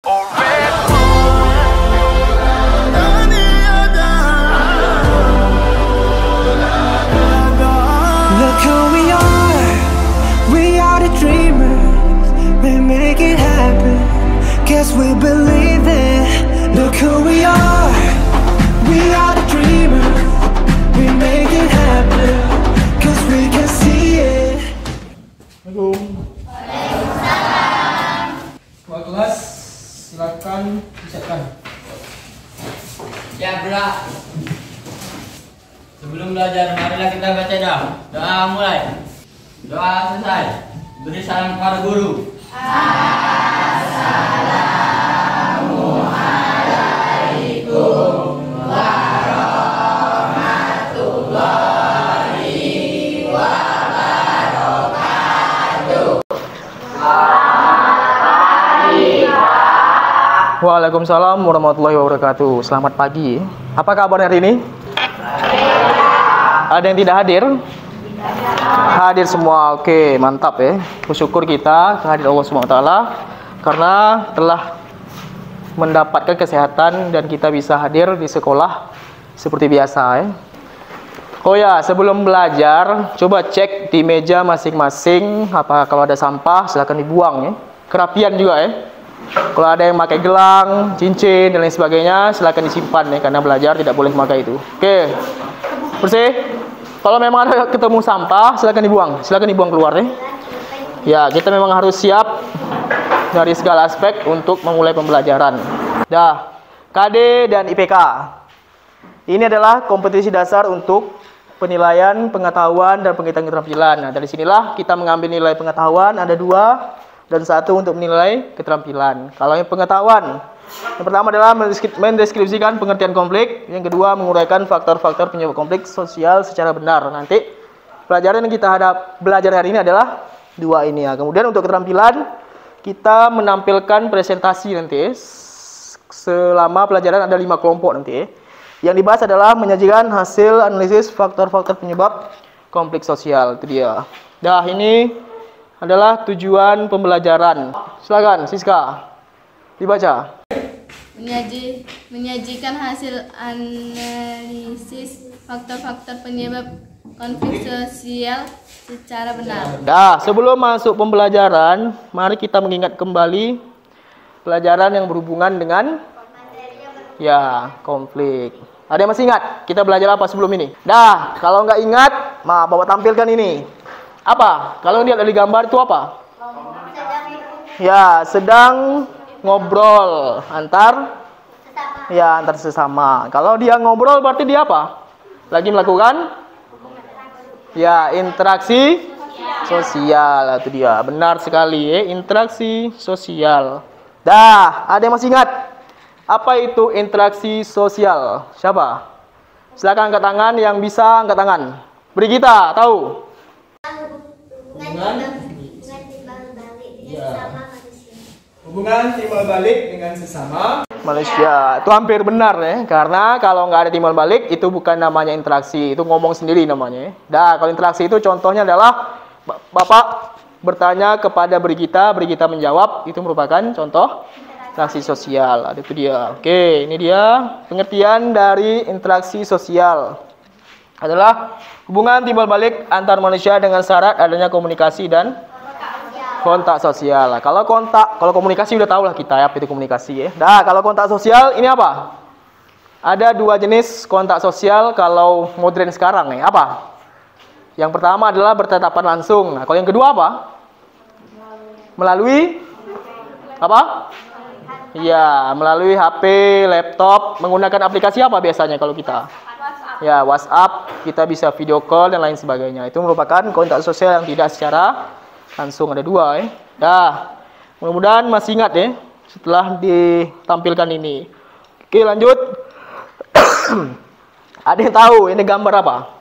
We believe it. Look who we are. We are the dreamers. We make it happen. Cause we can see it. Ketua kelas, silakan siapkan. Ya, Bro. Sebelum belajar, marilah kita baca doa. Doa mulai. Doa selesai. Beri salam kepada guru. Assalamualaikum warahmatullahi wabarakatuh. Waalaikumsalam warahmatullahi wabarakatuh. Selamat pagi. Apa kabar hari ini? Ada yang tidak hadir? Hadir semua. Oke, mantap ya. Bersyukur kita kehadiran Allah SWT karena telah mendapatkan kesehatan dan kita bisa hadir di sekolah seperti biasa ya. Oh ya, sebelum belajar, coba cek di meja masing-masing. Apa kalau ada sampah silakan dibuang ya. Kerapian juga ya. Kalau ada yang pakai gelang, cincin dan lain sebagainya, silakan disimpan ya, karena belajar tidak boleh memakai itu. Oke, bersih. Kalau memang ada ketemu sampah, silakan dibuang keluar ya. Ya, kita memang harus siap dari segala aspek untuk memulai pembelajaran. Dah, KD dan IPK. Ini adalah kompetisi dasar untuk penilaian pengetahuan dan penghitungan keterampilan. Nah, dari sinilah kita mengambil nilai pengetahuan, ada 2 dan 1 untuk menilai keterampilan. Kalau yang pengetahuan, yang pertama adalah mendeskripsikan pengertian konflik, yang kedua menguraikan faktor-faktor penyebab konflik sosial secara benar. Nanti pelajaran yang kita belajar hari ini adalah 2 ini ya. Kemudian untuk keterampilan, kita menampilkan presentasi nanti. Selama pelajaran ada 5 kelompok nanti. Yang dibahas adalah menyajikan hasil analisis faktor-faktor penyebab konflik sosial. Itu dia. Dah, ini adalah tujuan pembelajaran. Silakan, Siska. Dibaca. Menyajikan hasil analisis faktor-faktor penyebab konflik sosial secara benar. Dah, sebelum masuk pembelajaran, mari kita mengingat kembali pelajaran yang berhubungan dengan konflik. Ada yang masih ingat kita belajar apa sebelum ini? Dah, kalau nggak ingat, Bapak tampilkan ini. Apa? Kalau lihat dari gambar itu apa? Ya, sedang ngobrol antar sesama. Kalau dia ngobrol berarti dia apa? Lagi melakukan interaksi sosial. Itu dia. Benar sekali ya, interaksi sosial. Dah, ada yang masih ingat? Apa itu interaksi sosial? Siapa? Silakan angkat tangan yang bisa angkat tangan. Beri kita tahu. Hubungan timbal balik dengan sesama manusia. Itu hampir benar ya, karena kalau nggak ada timbal balik itu bukan namanya interaksi, itu ngomong sendiri namanya. Dah, kalau interaksi itu contohnya adalah Bapak bertanya kepada Brigita menjawab, itu merupakan contoh interaksi sosial. Itu dia. Oke, ini dia pengertian dari interaksi sosial. Adalah hubungan timbal balik antar manusia dengan syarat adanya komunikasi dan kontak sosial. Kalau komunikasi udah tahu lah kita ya, apa itu komunikasi ya. Nah, kalau kontak sosial ini apa? Ada 2 jenis kontak sosial kalau modern sekarang nih. Apa? Yang pertama adalah bertatapan langsung. Nah, kalau yang kedua apa? Melalui apa? Ya, melalui HP, laptop, menggunakan aplikasi apa biasanya kalau kita? Ya, WhatsApp, kita bisa video call dan lain sebagainya. Itu merupakan kontak sosial yang tidak secara langsung, ada 2 ya. Dah, mudah-mudahan masih ingat ya setelah ditampilkan ini. Oke, lanjut. Ada yang tahu ini gambar apa?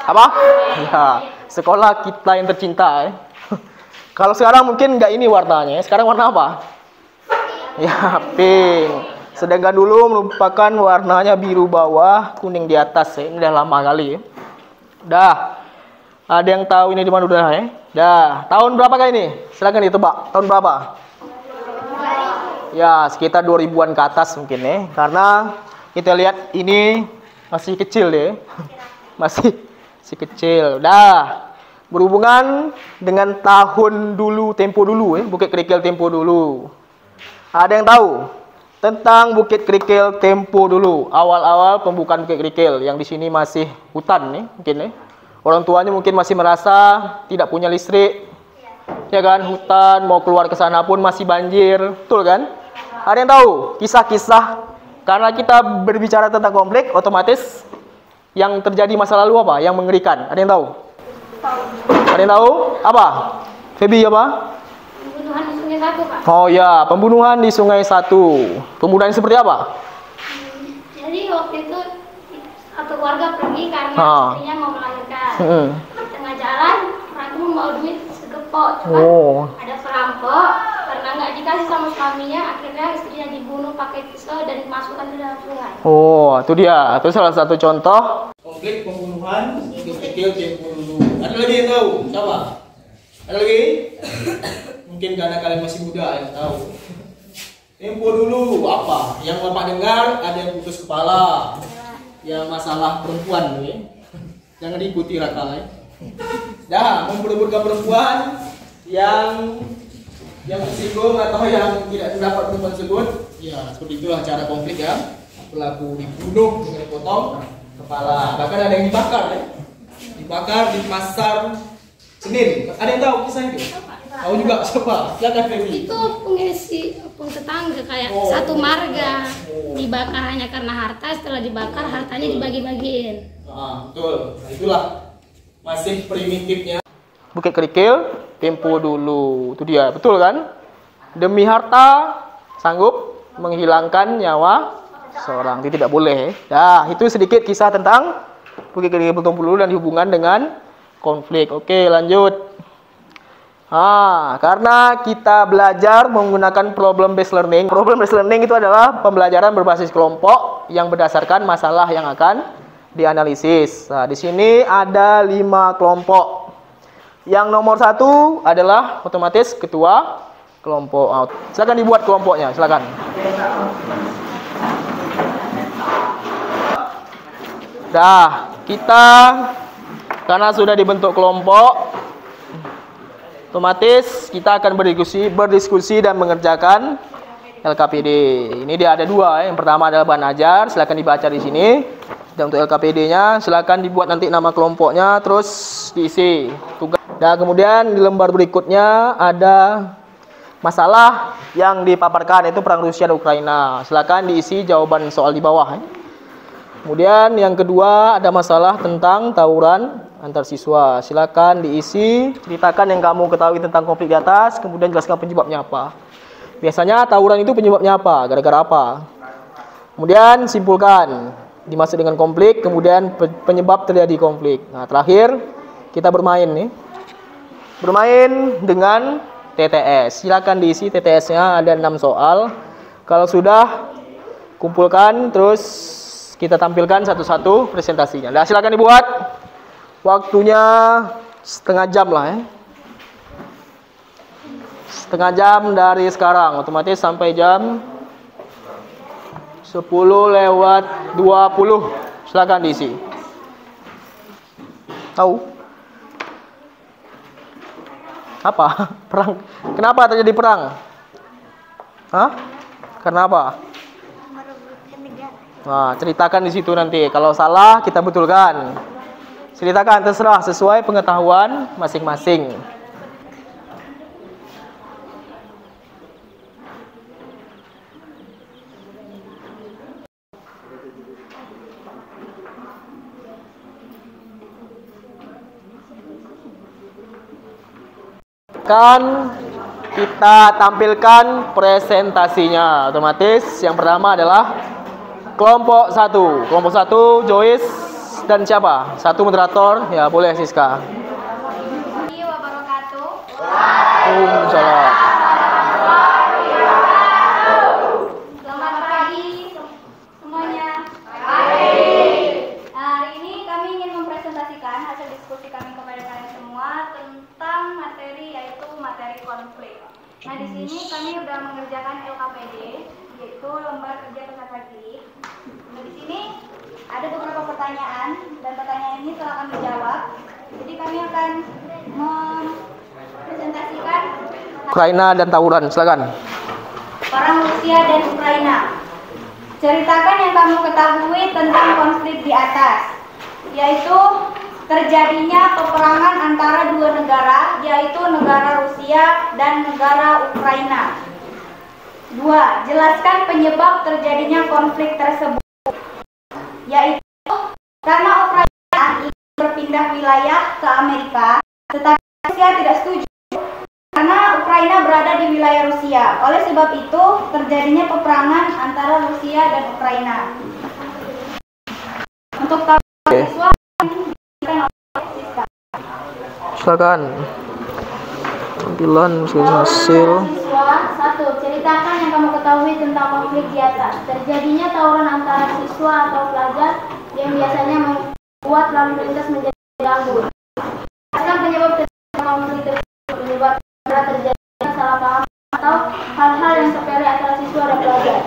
Apa? Ya, sekolah kita yang tercinta ya. Kalau sekarang mungkin nggak ini warnanya. Sekarang warna apa? Ya, pink. Sedangkan dulu merupakan warnanya biru bawah, kuning di atas ya. Ini udah lama kali ya. Dah. Ada yang tahu ini di mana udah ya? Dah. Tahun berapa kah ini? Silakan ditebak. Tahun berapa? Ya, sekitar 2000-an ke atas mungkin ya. Karena kita lihat ini masih kecil deh. Masih kecil. Dah. Berhubungan dengan tahun dulu, tempo dulu Bukit Kerikil tempo dulu. Ada yang tahu tentang Bukit Kerikil tempo dulu? Awal-awal pembukaan Bukit Kerikil yang di sini masih hutan nih, mungkin ya. Orang tuanya mungkin masih merasa tidak punya listrik. Ya kan, hutan, mau keluar ke sana pun masih banjir, betul kan? Ada yang tahu kisah-kisah? Karena kita berbicara tentang konflik, otomatis yang terjadi masa lalu apa? Yang mengerikan. Ada yang tahu? Ada yang tahu? Apa? Febi apa? Pembunuhan di Sungai Satu, Pak. Oh ya, pembunuhan di Sungai Satu. Pembunuhan seperti apa? Jadi waktu itu satu keluarga pergi karena istrinya mau melahirkan. Di tengah jalan, orang itu mau duit segepok. Cuma ada perampok, karena nggak dikasih sama suaminya, akhirnya istrinya dibunuh pakai pisau dan dimasukkan ke dalam sungai. Oh, itu dia. Itu salah satu contoh Konflik pembunuhan Bukit Kerikil tempo dulu. Ada lagi yang tahu? Siapa? Ada lagi? Mungkin karena kalian masih muda yang tahu. Tempo dulu apa? Yang Bapak dengar ada yang putus kepala. Ya masalah perempuan ya. Jangan diikuti Raka ya. Dah, memperebutkan perempuan yang tersinggung atau yang tidak mendapat perempuan tersebut. Ya, seperti itulah cara konflik ya. Pelaku dibunuh dengan dipotong kepala. Bahkan ada yang dibakar ya. Dibakar di pasar Senin. Ada yang tahu kisah itu? Tahu juga siapa? Silakan Femi. Itu pengisi tetangga kayak satu marga dibakar hanya karena harta. Setelah dibakar hartanya dibagi-bagiin. Betul. Nah, itulah masih primitifnya Bukit Kerikil tempo dulu. Itu dia, betul kan? Demi harta sanggup menghilangkan nyawa seorang. Itu tidak boleh. Nah, itu sedikit kisah tentang Bukit Kerikil tempo dulu dan hubungan dengan konflik. Oke, lanjut. Karena kita belajar menggunakan problem based learning. Problem based learning itu adalah pembelajaran berbasis kelompok yang berdasarkan masalah yang akan dianalisis. Nah, di sini ada 5 kelompok. Yang nomor 1 adalah otomatis ketua kelompok. Silakan dibuat kelompoknya, silakan. Dah, kita karena sudah dibentuk kelompok, otomatis kita akan berdiskusi dan mengerjakan LKPD. Ini dia ada 2. Yang pertama adalah bahan ajar, silakan dibaca di sini. Dan untuk LKPD-nya silakan dibuat nanti nama kelompoknya terus diisi tugas. Dan kemudian di lembar berikutnya ada masalah yang dipaparkan, yaitu perang Rusia dan Ukraina. Silakan diisi jawaban soal di bawah. Kemudian yang kedua ada masalah tentang tawuran antar siswa. Silakan diisi, ceritakan yang kamu ketahui tentang konflik di atas, kemudian jelaskan penyebabnya apa. Biasanya tawuran itu penyebabnya apa? Gara-gara apa? Kemudian simpulkan, dimaksud dengan konflik, kemudian penyebab terjadi konflik. Nah, terakhir kita bermain nih. Bermain dengan TTS. Silakan diisi TTS-nya, ada 6 soal. Kalau sudah, kumpulkan terus kita tampilkan satu-satu presentasinya. Nah, silakan dibuat. Waktunya setengah jam lah ya. Setengah jam dari sekarang, otomatis sampai jam 10:20. Silakan diisi. Tahu? Apa? Perang. Kenapa terjadi perang? Karena apa? Nah, ceritakan di situ nanti. Kalau salah kita betulkan. Ceritakan, terserah sesuai pengetahuan masing-masing. Kan kita tampilkan presentasinya. Otomatis yang pertama adalah kelompok 1. Kelompok 1 Joyce dan siapa? Satu moderator. Ya, boleh Siska. Assalamualaikum wabarakatuh. Waalaikumsalam. Selamat pagi semuanya. Hari ini kami ingin mempresentasikan hasil diskusi kami kepada kalian semua tentang materi, yaitu materi konflik. Nah, di sini kami sudah sedang mengerjakan LKPD, yaitu lembar kerja peserta didik. Nah, di sini ada beberapa pertanyaan dan pertanyaan ini telah kami jawab. Jadi kami akan mempresentasikan Ukraina dan tawuran, silakan. Perang Rusia dan Ukraina. Ceritakan yang kamu ketahui tentang konflik di atas, yaitu terjadinya peperangan antara dua negara, yaitu negara Rusia dan negara Ukraina. 2. Jelaskan penyebab terjadinya konflik tersebut, yaitu karena Ukraina ingin berpindah wilayah ke Amerika, tetapi Rusia tidak setuju karena Ukraina berada di wilayah Rusia. Oleh sebab itu, terjadinya peperangan antara Rusia dan Ukraina. Untuk siswa, Silakan. Tampilan hasil. Siswa 1. Ceritakan yang kamu ketahui tentang konflik di atas. Terjadinya tawuran antara siswa atau pelajar yang biasanya membuat lalu lintas menjadi ganggu. Jelaskan penyebab terjadinya konflik tersebut, penyebab terjadinya salah paham atau hal-hal yang sepele antara siswa dan pelajar.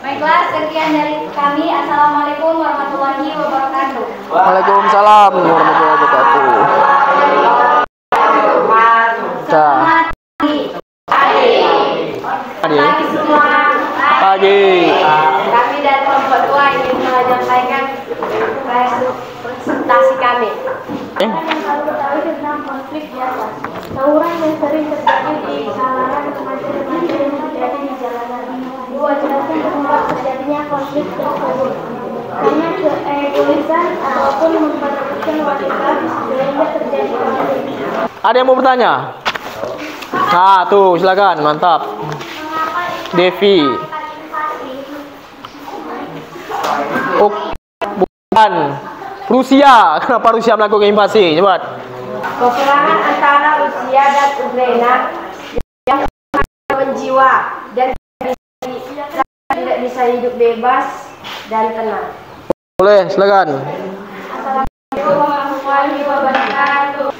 Baiklah, sekian dari kami. Assalamualaikum warahmatullahi wabarakatuh. Waalaikumsalam warahmatullahi wabarakatuh. Selamat pagi semua. Pagi. Kami dari kelompok 2 ingin menyampaikan presentasi kami. Yang kamu ketahui tentang konflik di atas. Tawuran yang sering terjadi di kalangan remaja-remaja yang terjadi di jalanan. 2. Jelaskan penyebab terjadinya konflik tersebut. Karena keegoisan ataupun memperhatikan wanita sehingga terjadi konflik. Ada yang mau bertanya? Nah, tuh silakan, mantap. Devi. Oh, bukan. Rusia. Kenapa Rusia melakukan invasi? Coba. Peperangan antara Rusia dan Ukraina yang menjiwa dan tidak bisa hidup bebas dan tenang. Boleh, silakan. Assalamualaikum warahmatullahi wabarakatuh.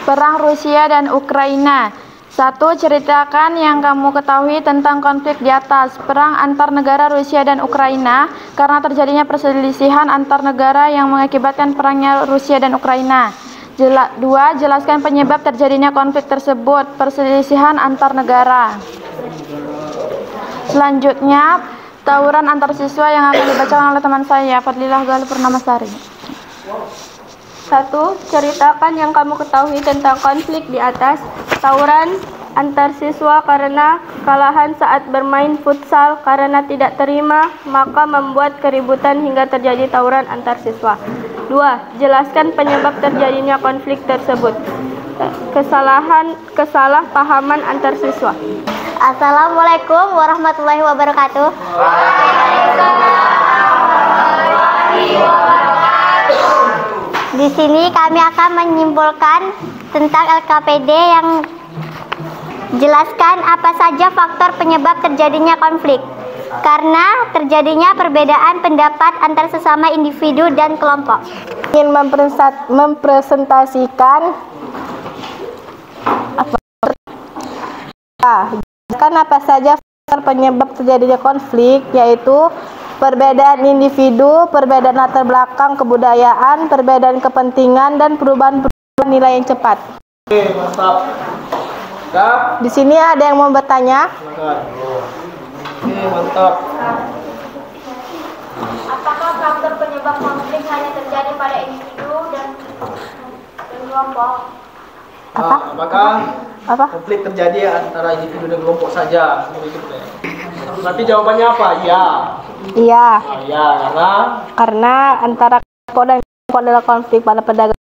Perang Rusia dan Ukraina. 1. Ceritakan yang kamu ketahui tentang konflik di atas. Perang antar negara Rusia dan Ukraina karena terjadinya perselisihan antar negara yang mengakibatkan perangnya Rusia dan Ukraina. 2. Jelaskan penyebab terjadinya konflik tersebut, perselisihan antar negara. Selanjutnya, tawuran antar siswa yang akan dibacakan oleh teman saya, Fadlilah Galuh Purnamasari. 1. Ceritakan yang kamu ketahui tentang konflik di atas. Tawuran antar siswa karena kekalahan saat bermain futsal karena tidak terima, maka membuat keributan hingga terjadi tawuran antar siswa. 2. Jelaskan penyebab terjadinya konflik tersebut. Kesalahpahaman antar siswa. Assalamualaikum warahmatullahi wabarakatuh. Di sini kami akan menyimpulkan tentang LKPD yang jelaskan apa saja faktor penyebab terjadinya konflik. Karena terjadinya perbedaan pendapat antar sesama individu dan kelompok. Ingin mempresentasikan apa saja faktor penyebab terjadinya konflik, yaitu perbedaan individu, perbedaan latar belakang kebudayaan, perbedaan kepentingan, dan perubahan nilai yang cepat. Oke, mantap. Di sini ada yang mau bertanya? Oke, mantap. Apakah faktor penyebab konflik hanya terjadi pada individu dan kelompok? Apakah konflik terjadi antara individu dan kelompok saja? Tapi jawabannya apa? Ya. Iya. Ya, Karena antara kelompok dan kelompok adalah konflik pada pedagang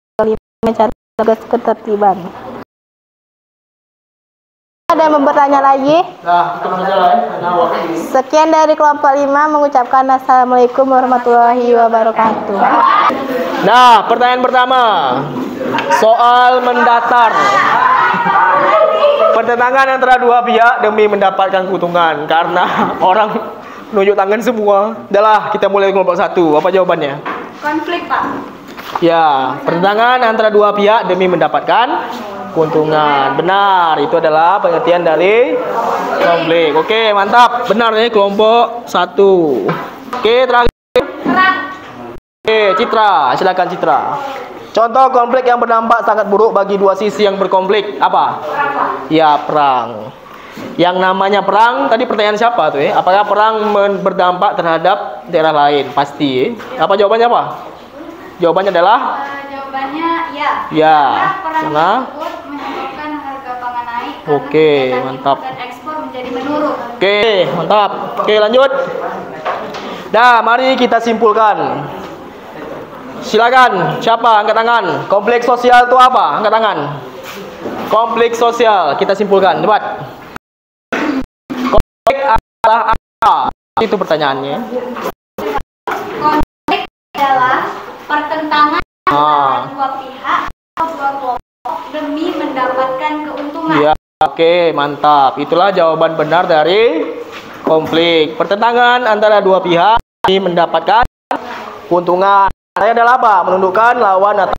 mencari ketertiban. Ada yang mau bertanya lagi? Nah, tutup saja lah ya. Sekian dari kelompok 5 mengucapkan Assalamualaikum warahmatullahi wabarakatuh. Nah, pertanyaan pertama. Soal mendatar. Pertentangan antara dua pihak demi mendapatkan keuntungan karena orang nunjuk tangan semua. Udahlah, kita mulai kelompok 1. Apa jawabannya? Konflik, Pak. Ya, pertentangan antara dua pihak demi mendapatkan keuntungan. Benar, itu adalah pengertian dari konflik. Oke, mantap. Benar nih kelompok 1. Oke, terakhir. Oke, Citra, silakan Citra. Contoh konflik yang berdampak sangat buruk bagi dua sisi yang berkonflik apa? Ya, perang. Yang namanya perang, tadi pertanyaan siapa tuh ya? Apakah perang berdampak terhadap daerah lain? Pasti. Apa jawabannya apa? Jawabannya adalah? Jawabannya ya. Ya. Karena tersebut menyebabkan harga pangan naik. Oke, mantap. Dan ekspor menjadi menurun. Oke, mantap. Oke, lanjut. Dah, mari kita simpulkan. Silakan, siapa angkat tangan? Konflik sosial itu apa? Angkat tangan. Konflik sosial, kita simpulkan. Cepat. Konflik adalah apa? Itu pertanyaannya. Konflik adalah pertentangan antara dua pihak atau dua kelompok demi mendapatkan keuntungan. Ya, oke, mantap. Itulah jawaban benar dari konflik. Pertentangan antara dua pihak demi mendapatkan keuntungan. Saya adalah apa? Menundukkan lawan atau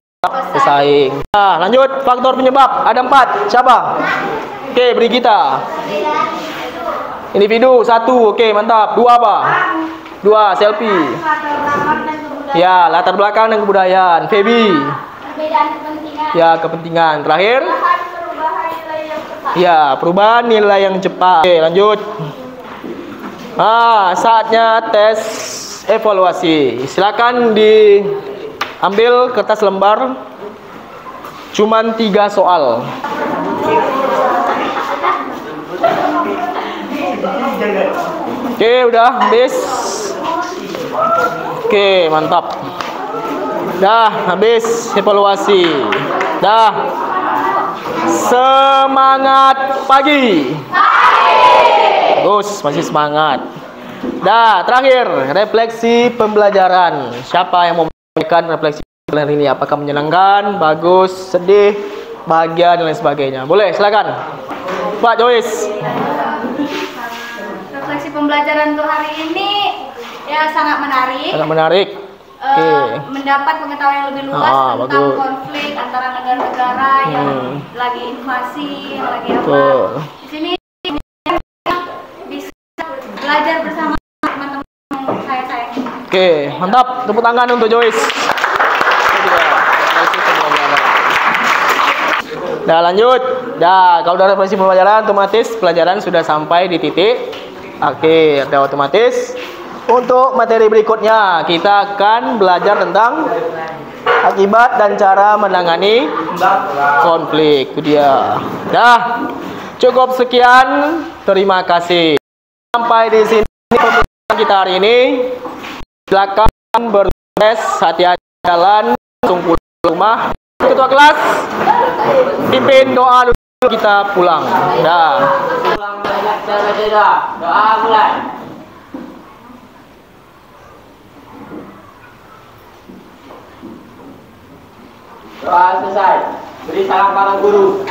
pesaing. Nah, lanjut. Faktor penyebab. Ada 4. Siapa? Oke, beri kita. Individu 1. Oke, mantap. 2 apa? 2. Selfie. Ya, latar belakang dan kebudayaan. Feby. Perbedaan kepentingan. Ya, kepentingan. Terakhir. Perubahan nilai yang cepat. Ya, perubahan nilai yang cepat. Oke, lanjut. Saatnya tes evaluasi. Silakan diambil kertas lembar. Cuman 3 soal. Oke, udah habis. Oke, mantap. Dah habis evaluasi. Dah. Semangat pagi. Bagus, masih semangat. Dah, terakhir refleksi pembelajaran. Siapa yang mau memberikan refleksi pembelajaran ini? Apakah menyenangkan, bagus, sedih, bahagia dan lain sebagainya? Boleh, silakan. Pak Joyce. Refleksi pembelajaran untuk hari ini ya sangat menarik. Sangat menarik. Oke. Mendapat pengetahuan yang lebih luas tentang bagus. konflik antara negara-negara yang lagi invasi, yang lagi apa. Betul. Di sini bisa belajar bersama teman-teman saya sayang. Oke, mantap. Tepuk tangan untuk Joyce. Dah lanjut. Dah, kalau udah refleksi pembelajaran, otomatis pelajaran sudah sampai di titik akhir. Dah otomatis. Untuk materi berikutnya, kita akan belajar tentang akibat dan cara menangani konflik. Itu dia. Dah, cukup sekian. Terima kasih. Sampai di sini pembelajaran kita hari ini. Silakan bertugas, hati-hati jalan, langsung pulang ke rumah. Ketua kelas, pimpin doa dulu, kita pulang. Dah. Doa mulai. Doa selesai. Beri salam para guru.